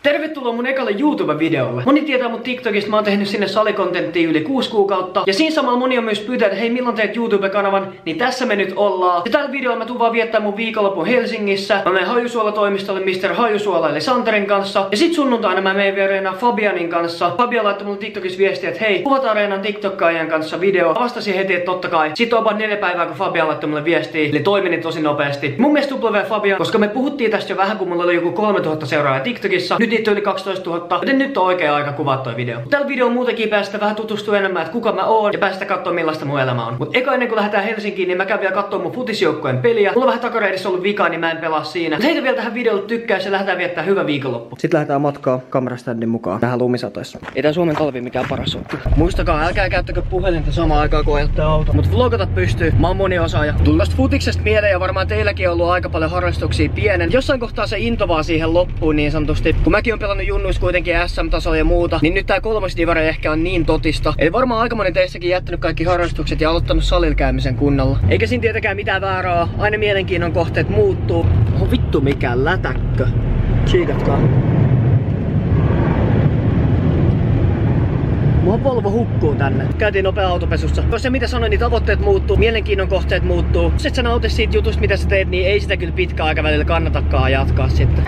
Tervetuloa mun ekalle YouTube-videolle. Moni tietää mun TikTokista, mä oon tehnyt sinne salikontenttia yli 6 kuukautta. Ja siinä samalla moni on myös pyytänyt, että hei milloin teet YouTube-kanavan, niin tässä me nyt ollaan. Ja tällä videolla mä tuun vaan viettää mun viikonlopun Helsingissä. Mä menen Hajusuola-toimistolle Mr. Hajusuola eli Santerin kanssa. Ja sit sunnuntaina mä menen viereenä Fabianin kanssa. Fabian laittoi mulle TikTokissa viestiä, että hei, Kuvatareenan TikTokkaajan kanssa video. Vastasin heti, että totta kai. Sitten on vaan 4 päivää, kun Fabian laittoi mulle viestiä. Eli toiminin tosi nopeasti. Mun mielestä Fabian, koska me puhuttiin tästä jo vähän, kun mulla oli joku 3000 seuraajaa TikTokissa. Nyt niitä yli 12 000, joten nyt on oikea aika kuvaa toi video. Tällä videolla muutenkin päästä vähän tutustua enemmän, että kuka mä oon ja päästä katsoa millaista mun elämä on. Mut eka ennen kuin lähdetään Helsinkiin, niin mä käyn vielä kattoo mun futisjoukkueen peliä. Mulla on vähän takareidissa ollut vikaa, niin mä en pelaa siinä. Mut heitä vielä tähän videolle tykkäys ja lähdetään viettää hyvä viikonloppu. Sitten lähdetään matkaa kameraständin mukaan. Tähän lumisatoissa. Ei tää Suomen talvi mikään paras ole. Muistakaa, älkää käyttäkö puhelinta samaan aikaan kun ajatte auto. Mut vlogata pystyy. Mä oon moniosaaja. Tuli tosta futiksesta mieleen ja varmaan teilläkin on ollut aika paljon harrastuksia pienen. Jossain kohtaa se into vaan siihen loppuun niin sanotusti. Kun mäkin on pelannut junnuissa kuitenkin SM-tasoa ja muuta, niin nyt tää 3. divari ehkä on niin totista. Eli varmaan aika moni teissäkin jättänyt kaikki harrastukset ja aloittanut salilla käymisen kunnolla. Eikä siinä tietenkään mitään väärää. Aina mielenkiinnon kohteet muuttuu. Oh vittu mikä lätäkkö. Tsiikatkaa. Mua Volvo hukkuu tänne. Käytiin nopea autopesussa. Jos se mitä sanoin, niin tavoitteet muuttuu, mielenkiinnon kohteet muuttuu. Jos et sä nauti siitä jutusta mitä sä teet, niin ei sitä kyllä pitkään aikavälillä kannatakaan jatkaa sitten.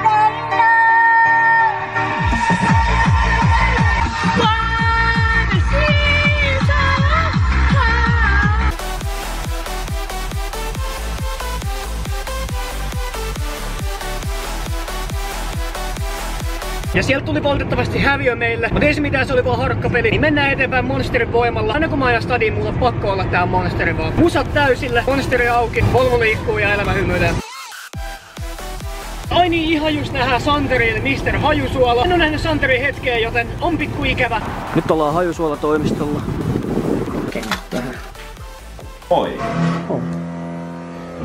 Ja sieltä tuli valitettavasti häviö meille, mutta ei se mitään, se oli vaan harkkapeli. Niin mennään eteenpäin Monsterin voimalla. Aina kun mä ajan stadiin, mulla on pakko olla tää Monsteri vaan. Musat täysille, Monsteri auki, Volvo liikkuu ja elämä hymyilee. Ai niin, ihan just nähdään Santerin Mr. Hajusuola. En oo nähnyt Santerin hetkeä, joten on pikku ikävä. Nyt ollaan Hajusuola toimistolla. Tähän. Oi. Oh.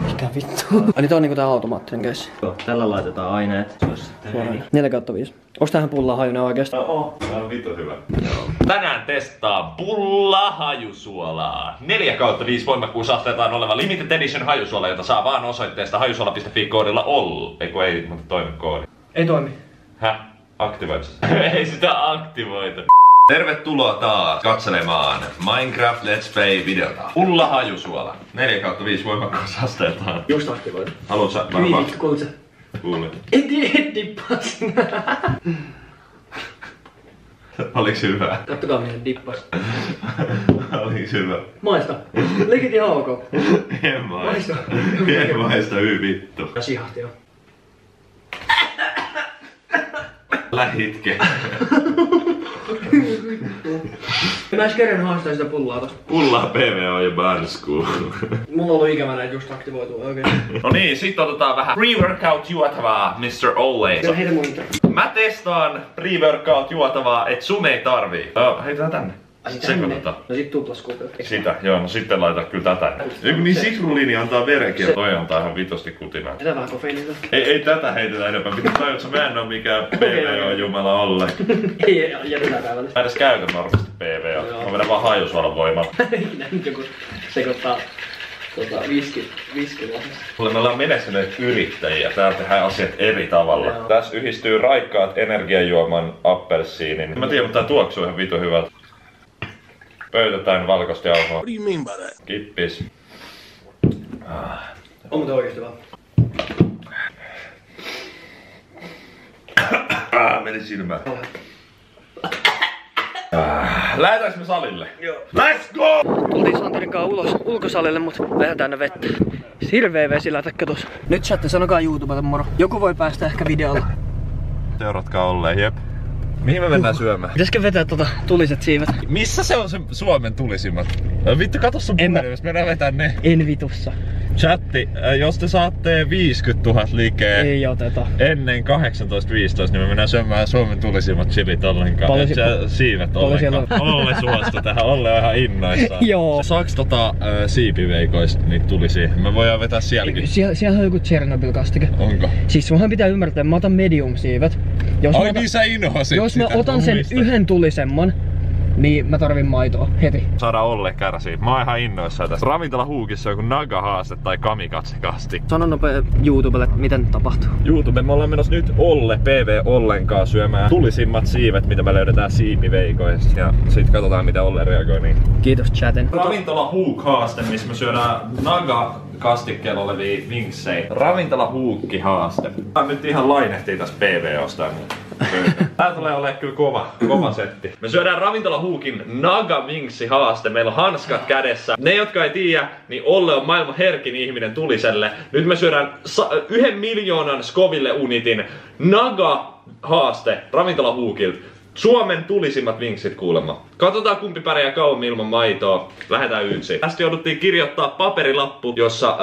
Mikä vittu? Ai niin tää on niinku tää automaattinen keissi. Joo, tällä laitetaan aineet. 4/5. Onks tähän pullaa hajunen oikeesti? Joo, tää on vittu hyvä. Joo. Tänään testaa pulla hajusuolaa. 4/5 voimakkuusasteeltaan oleva limited edition hajusuola, jota saa vaan osoitteesta hajusuola.fi koodilla OLL. Ei mutta toimi koodi. Ei toimi. Häh? Aktivoit se? Ei sitä aktivoita. Tervetuloa taas katselemaan Minecraft Let's Play videota. Pulla hajusuola. 4/5 voimakkuusasteeltaan. Just aktivoida. Haluat sä varmaan? Kuulit sä? Kuulin. Et dippas. Oliks hyvä? Kattokaa miten dippas. Oliks hyvä? Maista. Legit ihan ok. En maista. Maista. En maista vittu. Sihahti jo. Lähitke. Mä edes kerran haastaa sitä pullaa tosta. Pullaa PVO ja Barnschool. Mulla on ollut ikävä näitä just aktivoitua oikein. No niin, sit otetaan vähän pre-workout juotavaa Mr. Always. Heitä mun intro. Mä testaan pre-workout juotavaa, et sun ei tarvii. Heitetään tänne. Sekoitetaan. No sit tuplaskupilla. Sitä, joo, no sitten laita kyllä tätä. Niin sitruliini antaa verenkin ja toi antaa ihan vitosti kutinaa. Mitä vähän kofeiinita? Ei tätä heitetä enempää. Mitä tajut, mä en oo mikään PVO-jumala olle. Ei, jätetään täällä. Mä edes käytän normaalisti PVO. Mä vedän vaan hajusuolan voimalla. Ikinä nyt joku sekoittaa viskilasissa. Me ollaan menestyneet yrittäjiä. Täällä tehdään asiat eri tavalla. Joo. Tässä yhdistyy raikkaat energiajuoman appelsiinin. Mä tiedän, mutta tää tuoksuu ihan vitu hyvältä. Pöytetään valkoista jauhoa. What do you mean by that? Kippis. On muuten oikeesti vaan. Meni silmään. Lähetäänkö me salille? Joo. Let's go! Tultiin Santerin kanssa ulos ulkosalille, mut vähän täynnä vettä. Hirveä vesilätäkkö tossa. Nyt chatte, sanokaa YouTubelle moro. Joku voi päästä ehkä videolla. Seuratkaa olleen, jep. Mihin me mennään syömään? Pitäisikö vetää tuliset siivet? Missä se on se Suomen tulisimmat? Vittu, kato sun puhelimessa, mennään vetää ne. En vitussa. Chatti, jos te saatte 50 000 likeä Ei oteta. ennen 18.15, niin me mennään syömään Suomen tulisimmat chilit ollenkaan. Siivet ollenkaan. Olle suostu tähän, Olle on ihan innoissaan. Joo. Saaks siipiveikoista niitä tulisia? Me voidaan vetää sielläkin. Siellä on joku Chernobyl-kastike. Onko? Siis sunhan pitää ymmärtää, että mä otan medium siivet. Niin sä inhoasit jos mä otan sen yhden tulisemman, Niin mä tarvin maitoa heti. Saadaan Olle kärsiä. Mä oon ihan innoissaan tästä. Ravintola Huukissa on joku Naga-haaste tai kamikatse-kasti. Sano nopea YouTubelle, mitä nyt tapahtuu. YouTube, me ollaan menossa nyt PV Ollen kanssa syömään tulisimmat siivet, mitä me löydetään siipiveikoista. Ja sit katsotaan, mitä Olle reagoi niin. Kiitos chaten. Ravintola Huuk-haaste, missä me syödään Naga-kastikkeella olevia vinksejä. Ravintola Huukki-haaste. Tää nyt ihan lainehtii tässä PVOsta. Tää tulee olemaan kyllä kova setti. Me syödään Ravintola Huukin Naga Vinksi haaste. Meillä on hanskat kädessä. Ne, jotka ei tiedä, niin Olle on maailman herkin ihminen tuliselle. Nyt me syödään 1 miljoonan Scoville unitin Naga haaste Ravintola Huukilta. Suomen tulisimmat vinksit kuulemma. Katsotaan kumpi pärjää kauemmin ilman maitoa. Lähdetään yytsiin. Tästä jouduttiin kirjoittaa paperilappu, jossa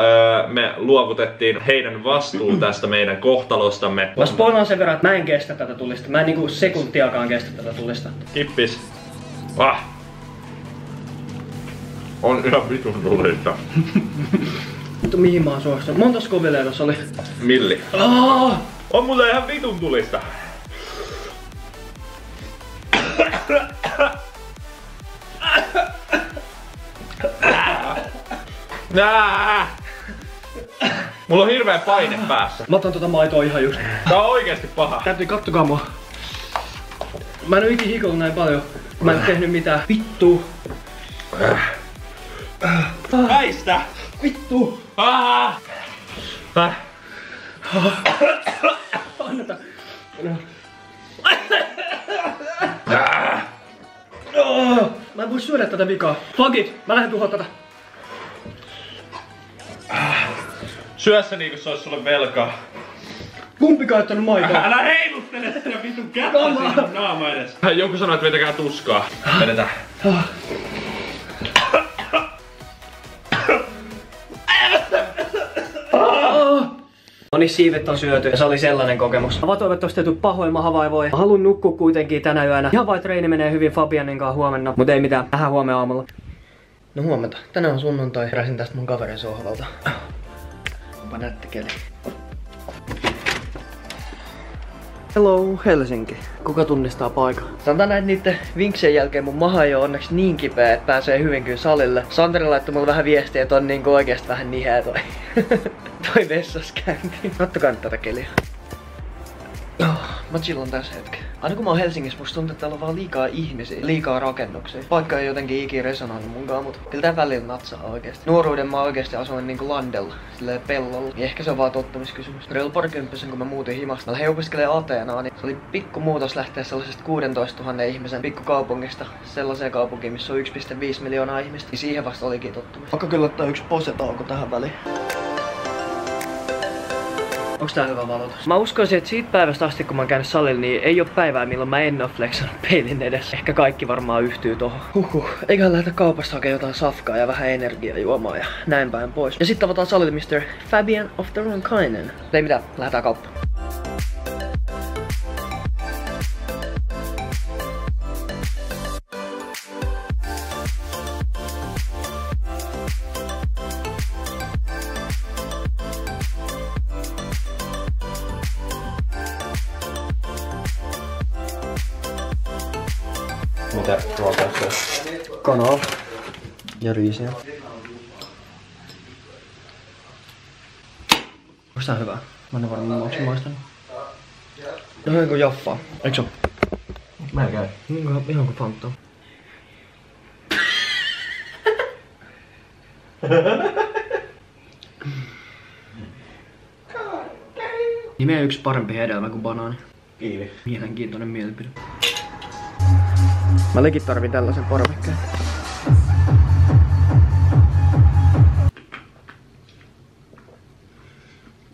me luovutettiin heidän vastuu tästä meidän kohtalostamme. Mä spoilaan sen verran, että mä en kestä tätä tulista. Mä en niinku sekuntiakaan kestä tätä tulista. Kippis. On ihan vitun tulista. Vittu mihin mä oon suostunut? Monta Scovillea tossa oli? Milli. On mulle ihan vitun tulista. Mulla on hirveä paine päässä. Mä otan tota maitoa ihan just. Tää on oikeesti paha. Täytyy kattokaa mua. Mä en oo ikin hikollut näin paljon. Mä en oo tehnyt mitään. Vittu. Väistä! Vittu. Anneta. Mä en voi syödä tätä vikaa. Fuck it, mä lähden tuhoa tätä. Syö se niinku se ois sulle velkaa. Kumpi käyttänyt maitoa? Älä heiluttele sitä vitun kättä siinä naama edes. Joku sanoi, että vetäkää tuskaa. Vedetään. No niin, siivet on syöty ja se oli sellainen kokemus. Mä toivottavasti tuu pahoin mahavaivoja. Mä haluun nukkua kuitenkin tänä yönä. Ihan vai treeni menee hyvin Fabianin kanssa huomenna. Mut ei mitään, nähdään huomenna aamulla. No huomenta. Tänään on sunnuntai. Heräsin tästä mun kaverin sohvalta. Onpa nätti keli. Hello Helsinki. Kuka tunnistaa paikan? Sanotaan näin, niitten vinksien jälkeen mun maha ei oo onneksi niin kipeä, että pääsee hyvin kyllä salille. Santeri laittoi mulle vähän viestiä, että on niinku oikeesti vähän niheä toi vessaskäynti. Kattokaa nyt tätä keliä. Mä chillan tässä hetken. Aina kun mä oon Helsingissä, musta tuntuu, että täällä on vaan liikaa ihmisiä, liikaa rakennuksia. Paikka ei jotenkin ikinä resonoinut munkaan, mutta kyllä tää välillä natsaa oikeesti. Nuoruuden mä oikeesti asuin niinku landella, silleen pellolla. Ja ehkä se on vaan tottumiskysymys. Reilu parikymppisen kun mä muutin himasta. Mä lähdin opiskelemaan Ateenaan, niin se oli pikku muutos lähteä sellaisesta 16 000 ihmisen pikkukaupungista sellaiseen kaupunkiin, missä on 1,5 miljoonaa ihmistä. Niin siihen vasta olikin tottumus. Pakko kyllä ottaa yksi posetauko tähän väliin. Onks tää hyvä valotus? Mä uskoisin, että siitä päivästä asti kun mä oon käynyt salilla, niin ei oo päivää milloin mä en oo flexannut peilin edessä. Ehkä kaikki varmaan yhtyy tohon. Eiköhän lähdetä kaupasta hakemaan jotain safkaa ja vähän energiajuomaa ja näin päin pois. Ja sitten tavataan salille Mr. Fabian of the Ronkainen. Ei mitään, lähdetään kauppaan. Mitä ruokaa syö? Kanaa. Ja riisiä. Onks tää hyvää? Mä en oo varmaan onks maistanut. No hyvin kuin jaffaa. Eiks oo? Mä en käy. Ihan kuin Fanta. Nimeä yksi parempi hedelmä kuin banaani. Kiili. Mielenkiintoinen mielipide. Mä legit tarvin tällaisen parvekkeen.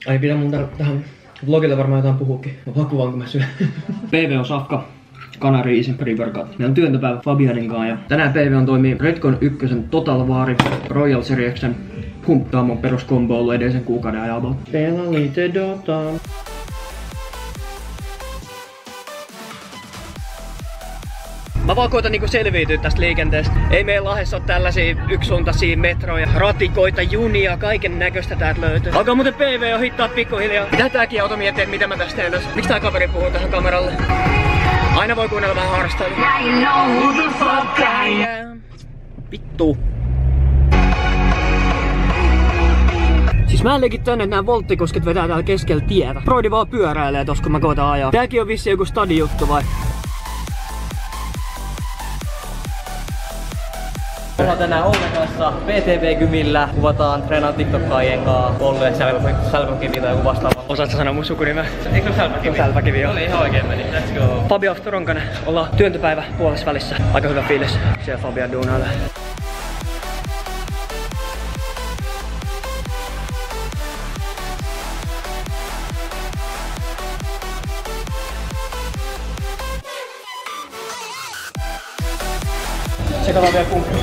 Ai pitää mun tähän vlogille varmaan jotain puhuukin. Mä vakuvaan kun mä syön. PV on safka, kanariisi, pre-workout. Meillä on työntöpäivä Fabianin kanssa ja tänään PV on toimii Redcon 1 Total Vaari Royal Serieksen Pumptaa mun peruskombo ollut edellisen kuukauden ajan about. Pelaa liite Dotaa. Mä vaan koitan niinku selviytyä tästä liikenteestä. Ei meillä Lahdessa oo tällaisia yksisuuntaisia metroja, ratikoita, junia, kaiken näköistä täältä löytyy. Alkaa muuten PV ohittaa pikkuhiljaa. Mitä tääkin auto miettii, että mitä mä tästä teen tässä? Miksi tää kaveri puhuu tähän kameralle? Aina voi kuunnella vähän harrastailua. Vittu. Siis mä en leikit tänne, että nää volttikosket vetää täällä keskellä tietä. Broidi vaan pyöräilee tossa kun mä koitan ajaa. Tääkin on vissi joku stadijuttu vai? Ollaan tänään Ollen kanssa PTV-gymillä, kuvataan treenaan TikTokkaajien kanssa Olle Sälpäkivi tai joku vastaava. Osaatko sanoa mun sukunimeä? Eikö se Sälpäkivi? Sälpäkivi joo. Oli ihan oikein meni, let's go. Fabio Ronkanen, ollaan työntöpäivä puolessa välissä. Aika hyvä fiilis siellä Fabian duunailee. Tsekataan vielä kumppi.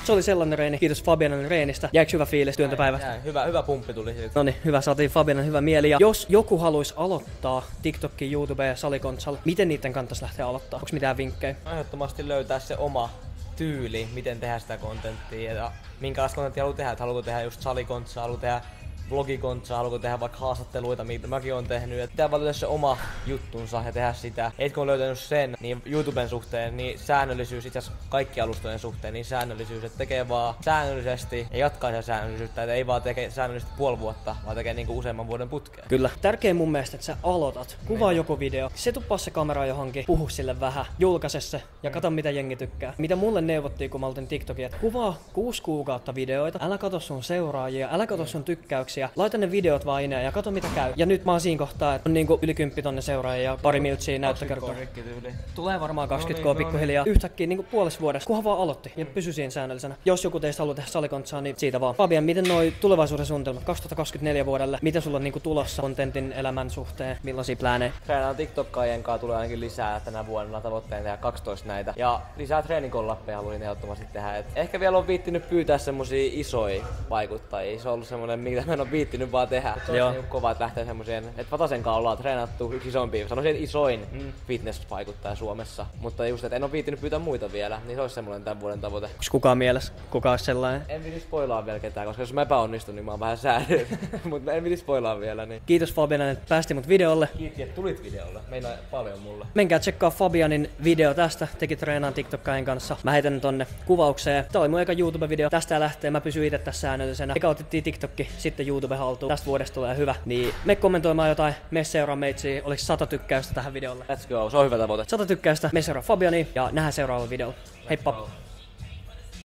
Se oli sellainen reeni. Kiitos Fabianin reenistä. Jäikö hyvä fiilis työntöpäivästä? Hyvä pumppi tuli siitä. Noniin, hyvä. Saatiin Fabianin hyvä mieli. Ja jos joku haluaisi aloittaa TikTokin, YouTube ja Salikontsalla, miten niiden kannattaisi lähteä aloittaa? Onko mitään vinkkejä? Ehdottomasti löytää se oma tyyli, miten tehdä sitä kontenttia ja minkälaista kontenttia haluaa tehdä. Että haluatko tehdä just salikontsaa, haluatko tehdä vlogikontsaa, haluatko tehdä vaikka haastatteluita, mitä mäkin oon tehnyt. Ja pitää valita se oma juttunsa ja tehdä sitä. Et kun on löytänyt sen, niin YouTuben suhteen, niin säännöllisyys, itse asiassa kaikki alustojen suhteen, niin säännöllisyys, että tekee vaan säännöllisesti ja jatkaa sitä säännöllisyyttä. Että ei vaan tekee säännöllisesti puoli vuotta, vaan tekee niinku useamman vuoden putkeen. Kyllä. Tärkein mun mielestä, että sä aloitat. Kuvaa joku video. Se tuppaa se kamera johonkin, puhu sille vähän, julkaise se ja kato mitä jengi tykkää. Mitä mulle neuvottiin, kun mä aloitin TikTokia, että kuvaa 6 kuukautta videoita, älä kato sun seuraajia, älä kato sun tykkäyksiä. Laita ne videot vaan ineen ja kato mitä käy. Ja nyt mä oon siinä kohtaa, että on niinku yli 10 tonne seuraajia ja pari miltsiä näyttökertaa. Tulee varmaan 20 pikkuhiljaa. Yhtäkkiä niinku puolessa vuodessa, kunhan vaan aloitti ja pysy siinä säännöllisenä. Jos joku teistä haluaa tehdä salikontsaa, niin siitä vaan. Fabian, miten noi tulevaisuuden suunnitelmat 2024 vuodelle? Mitä sulla on niinku tulossa kontentin elämän suhteen? Millaisia plänejä? Treenaan TikTokkaajien kanssa tulee ainakin lisää tänä vuonna. Tavoitteen tehdä 12 näitä. Ja lisää treenikollappeja haluin ehdottomasti tehdä. Et ehkä vielä on viittinyt pyytää semmosia isoja vaikuttajia. Se on ollut semmonen, mitä mä en oo viittinyt vaan tehdä. Se on niin kova, että lähtee semmoseen, että Vatasen kanssa ollaan treenattu yksi isompi. Sanoisin, että isoin fitness-vaikuttaja Suomessa. Mutta just, että en oo viittinyt pyytää muita vielä, niin se olisi semmonen tämän vuoden tavoite. Onks kukaan mielessä? Kuka olisi sellainen? En viiti spoilaa vielä ketään, koska jos mä epäonnistun, niin mä oon vähän säädöt. Mutta en viiti spoilaa vielä. Niin. Kiitos Fabian, että päästi mut videolle. Kiitos, että tulit videolle. Meinaa paljon mulle. Menkää tsekkaa Fabianin video tästä. Teki treenaan TikTokkain kanssa. Mä heitän tonne kuvaukseen. Tää oli mun eka YouTube-video. Tästä lähtee. Mä pysyn itse tässä säännöllisenä. Eka otettiin TikTokki, sitten YouTube haltuun. Tästä vuodesta tulee hyvä. Niin me kommentoimaan jotain. Me seuraa meitsiä. Oliks 100 tykkäystä tähän videolle? Let's go. Se on hyvä tavoite. 100 tykkäystä. Me seuraa Fabiania ja nähdään seuraavalla videolla. Heippa!